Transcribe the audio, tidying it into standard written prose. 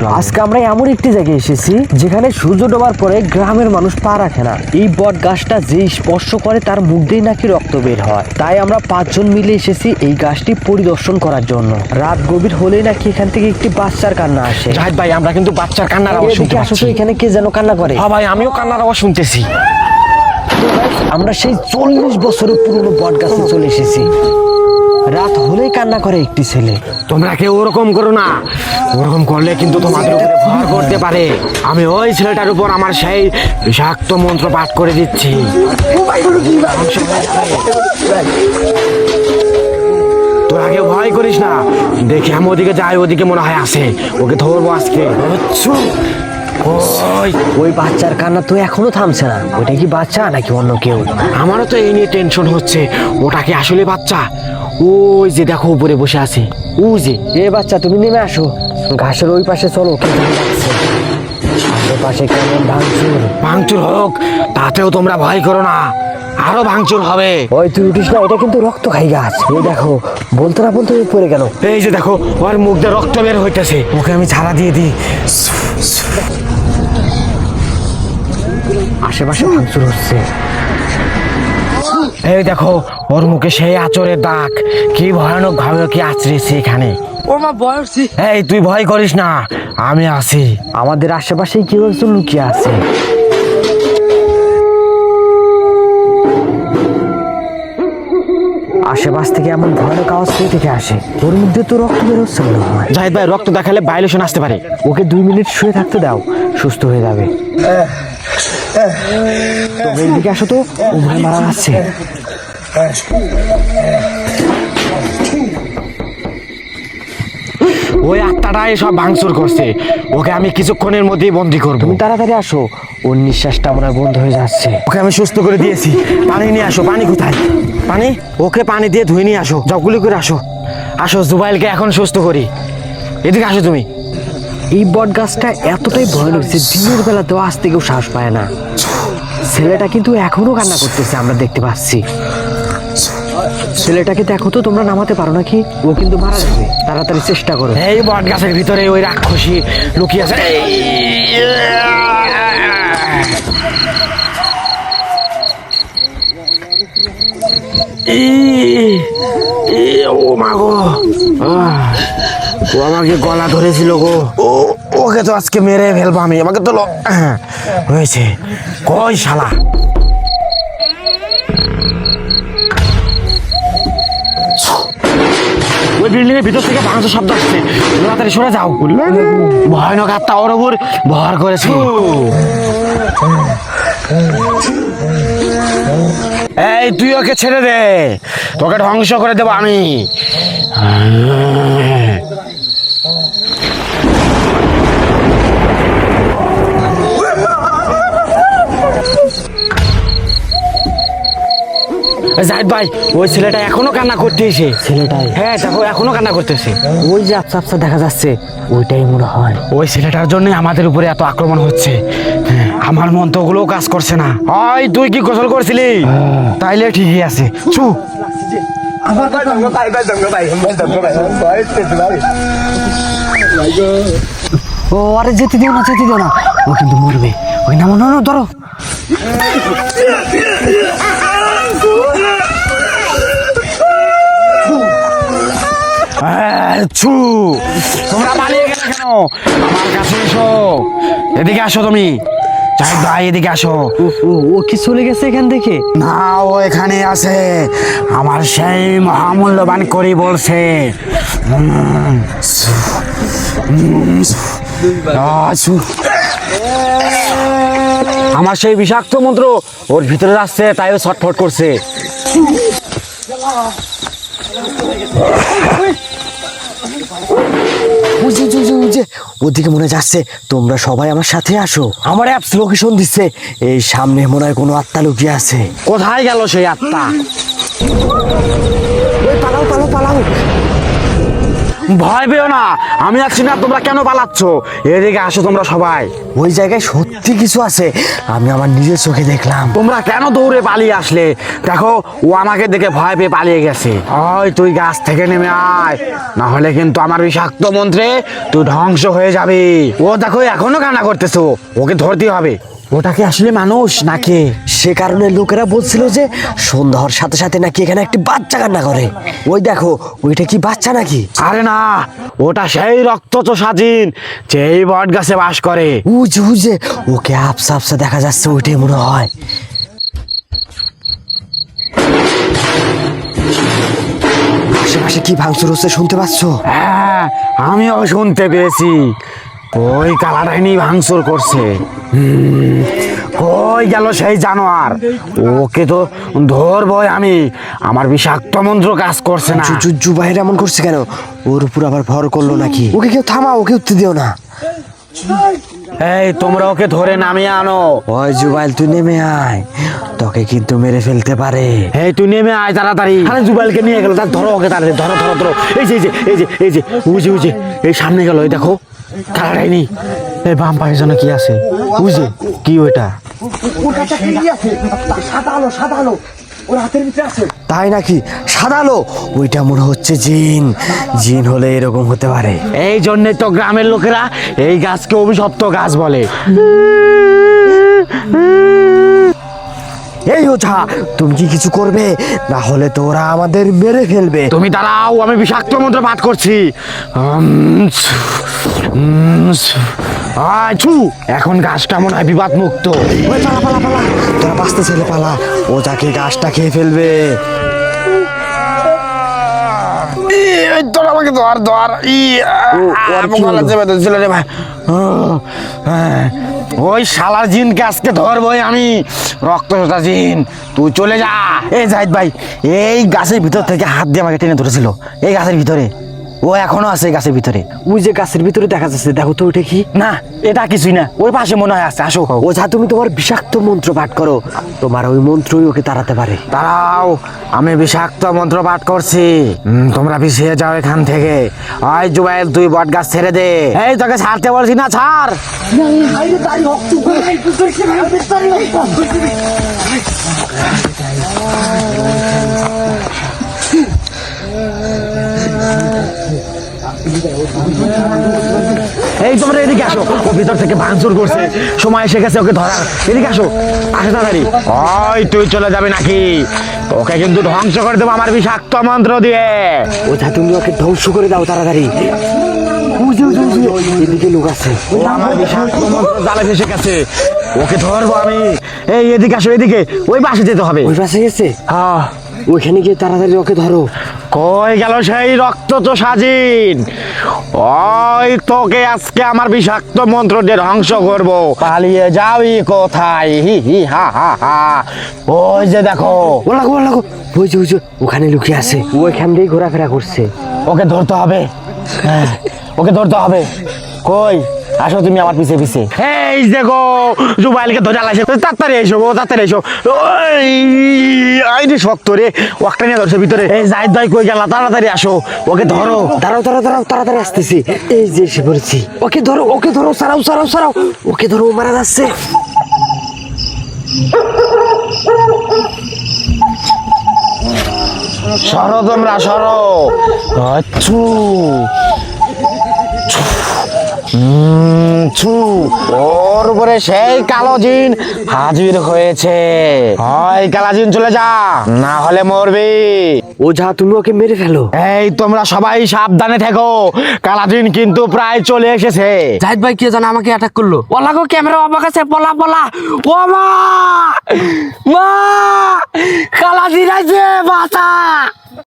আজকে আমরা এমন একটি জায়গায় এসেছি যেখানে সূর্য ডোবার পরে গ্রামের মানুষ পা রাখে না। এই বট গাছটা যে স্পর্শ করে তার মুখ দিয়ে নাকি রক্ত বের হয়। তাই আমরা 5 জন মিলে এসেছি এই গাছটি পরিদর্শন করার জন্য। রাত গভীর হলেই নাকি এখান থেকে একটি বাচ্চার কান্না আসে। জাহিদ ভাই, আমরা কিন্তু বাচ্চার কান্নার আওয়াজ শুনতে পাচ্ছি। এখানে কে যেন কান্না করে। হ্যাঁ ভাই, আমিও কান্নার আওয়াজ শুনতেছি। আমরা সেই 40 বছরের পুরনো বট গাছে চলে এসেছি। রাত হলেই কান্না করে একটি ছেলে। তোমরা কেউ ওরকম করো না, ওরকম করলে কিন্তু তোমাদের উপরে ভর করতে পারে। আমি ওই ছেলেটার উপর আমার সেই বিষাক্ত মন্ত্র পাঠ করে দিচ্ছি। তোর আগে ভয় করিস না, দেখি আমি ওদিকে যাই, ওদিকে মনে হয় আসে, ওকে ধরবো আজকে। ওই বাচ্চার কান্না তো এখনো থামছে না। ওটা কি বাচ্চা নাকি অন্য কেউ? আমারও তো এই নিয়ে টেনশন হচ্ছে, ওটা কি আসলে বাচ্চা? ওই যে দেখো উপরে বসে আছে, ওই যে। এ বাচ্চা, তুমি নেমে আসো, ঘাসের ওই পাশে চলো। কে যেন ডাকছে। আশেপাশে কেমন ভাঙচুর। ভাঙচুর হোক, তাতেও তোমরা ভয় করো না, আরো ভাঙচুর হবে। ওই তুই উঠিস না, এটা কিন্তু রক্ত খাই গাছ। এই দেখো, বলতে না বলতে পড়ে গেল। এই যে দেখো, ওর মুখ দিয়ে রক্ত বের হইতেছে, ওকে আমি ছাড়া দিয়ে দিই। আশেপাশে ভাঙচুর হচ্ছে। এই দেখো, ওর মুখে সেই আচরের দাগ, কি ভয়ানক ভাবে কি আচড়েছে এখানে। ও মা বয়সী। এই তুই ভয় করিস না, আমি আছি। আমাদের আশেপাশেই কেউ একজন লুকিয়ে আছে। আশেপাশ থেকে এমন ভয়ানক আওয়াজ কোথা থেকে আসে? ওর মধ্যে তো রক্ত বেরোচ্ছে মনে হয়। জাহিদ ভাই, রক্ত দেখালে ভাইলেশন আসতে পারে। ওকে 2 মিনিট শুয়ে থাকতে দাও, সুস্থ হয়ে যাবে। তুমি এদিকে আসো তো, ও মনে হয় মারা যাচ্ছে। ওই আত্মাটা এসব ভাঙচুর করছে, ওকে আমি কিছুক্ষণের মধ্যেই বন্দি করবো। তুমি তাড়াতাড়ি আসো, ওর নিঃশ্বাসটা মনে হয় বন্ধ হয়ে যাচ্ছে। ওকে আমি সুস্থ করে দিয়েছি। পানি নিয়ে আসো। পানি কোথায়? পানি? ওকে পানি দিয়ে ধুয়ে নিয়ে আসো, জগুলি করে আসো। আসো, জুবাইলকে এখন সুস্থ করি। এদিকে আসো তুমি। এই বট গাছটা এতটাই ভয়ানক যে দিনের বেলাতেও আসতে কেউ সাহস পায় না। ছেলেটা কিন্তু এখনো কান্না করতেছে, আমরা দেখতে পাচ্ছি। ছেলেটাকে দেখো তো, তোমরা নামাতে পারো নাকি? ও কিন্তু মারা যাবে, তাড়াতাড়ি চেষ্টা করো। এই বট গাছের ভিতরে ওই রাক্ষসী লুকিয়ে আছে। ও মা গো, ও আমাকে গলা ধরেছিল গো। ওকে তো আজকে মেরে ফেলবো আমি। আমাকে তো হয়েছে। কই শালা? ওই বিল্ডিং এর ভিতর থেকে ভাঙচুর শব্দ আসছে, তাড়াতাড়ি সরে যাও। ভয়ানক আত্মা ওর উপর ভর করেছে। এই তুই ওকে ছেড়ে দে, তোকে ধ্বংস করে দেবো আমি। জাহিদ ভাই, ওই ছেলেটা এখনো কান্না করতেছে। ছেলেটাই? হ্যাঁ দেখো, এখনো কান্না করতেছে। ওই যে আবছা আবছা দেখা যাচ্ছে, ওইটাই মনে হয়। ওই ছেলেটার জন্য আমাদের উপরে এত আক্রমণ হচ্ছে। আমার মন তো ওগুলোও কাজ করছে না। হয় তুই কি গোসল করছিলি? তাইলে ঠিকই আছে। চু। ও আরে যেতে দিও না, যেতে দিও না, ও কিন্তু মরবে। ওই নামো, না না, ধরো। ছু, তোমরা পালিয়ে গেলে কেন? আমার কাছে এসো, এদিকে আসো তুমি। জাহিদ ভাই, এদিকে আসো। ও কি চলে গেছে এখান থেকে? না, ও এখানে আছে। আমার সেই মহামূল্যবান করি বলছে। আমার সেই বিষাক্ত মন্ত্র ওর ভিতরে যাচ্ছে, তাই ও ছটফট করছে। ওদিকে মনে যাচ্ছে, তোমরা সবাই আমার সাথে আসো। আমার অ্যাপস লোকেশন দিচ্ছে, এই সামনে মনে হয় কোনো আত্মা লুকিয়ে আছে। কোথায় গেল সেই আত্মা? পালাও পালাও পালাও। ভয় পেও না, আমি আছি না, তোমরা কেন পালাচ্ছ? এদিকে আসো তোমরা সবাই। ওই জায়গায় সত্যি কিছু আছে, আমি আমার নিজের চোখে দেখলাম। তোমরা কেন দৌড়ে পালিয়ে আসলে? দেখো ও আমাকে দেখে ভয় পেয়ে পালিয়ে গেছে। ওই তুই গাছ থেকে নেমে আয়, না হলে কিন্তু আমার বিষাক্ত মন্ত্রে তুই ধ্বংস হয়ে যাবি। ও দেখো এখনো কান্না করতেছো, ওকে ধরতে হবে। ওটা কি আসলে মানুষ নাকি? সে কারণে লোকেরা বলছিল যে সন্ধ্যা হওয়ার সাথে সাথে নাকি এখানে একটি বাচ্চা কান্না করে। ওই দেখো, ওইটা কি বাচ্চা নাকি? আরে না, ওটা সেই রক্তচোষা জিন যে এই বট গাছে বাস করে। উজে উজে ওকে আফসা আফসা দেখা যাচ্ছে, ওইটাই মনে হয়। আশেপাশে কি ভাঙচুর হচ্ছে শুনতে পাচ্ছ? হ্যাঁ, আমিও শুনতে পেয়েছি। ওই কালাডাইনি ভাঙচুর করছে। কই গেল সেই জানোয়ার? ওকে তো ধরবই আমি, আমার বিষাক্ত মন্ত্র কাজ করছে না। জুবাইর এমন করছে কেন? ওর উপর আবার ভর করলো নাকি? ওকে কেউ থামা, ওকে উঠতে দিও না। এই তোমরা ওকে ধরে নামিয়ে আনো। ওই জুবাইল, তুই নেমে আয়, তোকে কিন্তু মেরে ফেলতে পারে। এই তুই নেমে আয় তাড়াতাড়ি। আরে জুবাইলকে নিয়ে গেল, তার ধরো ওকে তাড়াতাড়ি, ধরো ধরো ধরো। এই যে এই যে এই যে এই যে উজে উজে এই সামনে গেল, এই দেখো কালাডাইনি। এই বাম পাশে যেন কি আছে, বুঝে কি ওইটা? তাই নাকি? সাদালো, ওইটা মনে হচ্ছে জিন। জিন হলে এরকম হতে পারে। এই জন্যে তো গ্রামের লোকেরা এই গাছকে অভিশপ্ত গাছ বলে। এই ওঝা, তুমি কি কিছু করবে? না হলে তো ওরা আমাদের মেরে ফেলবে। তুমি দাঁড়াও, আমি বিষাক্ত মন্ত্র পাঠ করছি। এখন গাছটা মনে হয় বিবাদ মুক্ত। ওই পালা পালা পালা, তোরা বাঁচতে ছেলে পালা, ওঝাকে গাছটা খেয়ে ফেলবে। তোর আমাকে ধর ধর। আর কি হলো? ওই শালার জিনকে আজকে ধরবই আমি, রক্তচোষা জিন। তুই চলে যা। এই জাহিদ ভাই, এই গাছের ভিতর থেকে হাত দিয়ে আমাকে টেনে ধরেছিল, এই গাছের ভিতরে। ও এখনো আছে এই গাছের ভিতরে। ওই যে গাছের ভিতরে দেখা যাচ্ছে, দেখো তো ওইটা কি? না, এটা কিছুই না, ওই পাশে মনে হয় আছে। আসো। ওঝা, তুমি তোমার বিষাক্ত মন্ত্র পাঠ করো, তোমার ওই মন্ত্রই ওকে তাড়াতে পারে। দাঁড়াও, আমি বিষাক্ত মন্ত্র পাঠ করছি। তোমরা পিছিয়ে যাও এখান থেকে। ওই জুবাইল, তুই বট গাছ ছেড়ে দে। এই তোকে ছাড়তে বলছি না, ছাড়। এই তোমরা এদিকে আসো, ও ভিতর থেকে ভাঙচুর করছে, সময় এসে গেছে ওকে ধরার। এদিকে আসো, আসো তাড়াতাড়ি। ওই তুই চলে যাবে নাকি? ওকে কিন্তু ধ্বংস করে দেবো আমার বিষাক্ত মন্ত্র দিয়ে। ওঝা, তুমি ওকে ধ্বংস করে দাও তাড়াতাড়ি। উজে উজে উজে, এদিকে লোক আছে। ও আমার বিষাক্ত মন্ত্র জালে ফেসে গেছে, ওকে ধরবো আমি। এই এদিকে আসো, এদিকে, ওই পাশে যেতে হবে। ওই পাশে গেছে? হ্যাঁ, ওইখানে গিয়ে তাড়াতাড়ি ওকে ধরো। কই গেল সেই রক্তচোষা জিন? ওই তোকে আজকে আমার বিষাক্ত মন্ত্র দিয়ে ধ্বংস করবো। পালিয়ে যাবি কোথায়? হি হি হা হা হা। ওই যে দেখো, ও লাগো ও লাগো, ওই যে ওখানে লুকিয়ে আছে, ওইখান দিয়েই ঘোরাফেরা করছে। ওকে ধরতে হবে। হ্যাঁ, ওকে ধরতে হবে। কই আসো তুমি আমার পিছে পিছে। এই যে গো, জুবাইলকে ধরে আলাইছে, তাড়াতাড়ি এসো গো, তাড়াতাড়ি এসো। ওই আই রে শক্ত রে, ওয়াকটা নিয়ে ধরছে ভিতরে। এই জাহিদ ভাই কই গেল? তাড়াতাড়ি আসো, ওকে ধরো। দাঁড়াও দাঁড়াও দাঁড়াও, তাড়াতাড়ি আসতেছি। এই যে এসে পড়েছি। ওকে ধরো, ওকে ধরো, সারাও সারাও সারাও, ওকে ধরো, ও মারা যাচ্ছে। সরো তোমরা, সরো। আচ্ছু ওর উপরে সেই কালো জিন হাজির হয়েছে। হয় কালা জিন, চলে যা, না হলে মরবি। ওঝা, তুমি ওকে মেরে ফেলো। এই তোমরা সবাই সাবধানে থেকো, কালা জিন কিন্তু প্রায় চলে এসেছে। জাহিদ ভাই কে জানে আমাকে অ্যাটাক করলো। ওলা গো, ক্যামেরা আমার কাছে, পলা পলা। ও মা, মা, কালা দিন আছে, বাঁচা।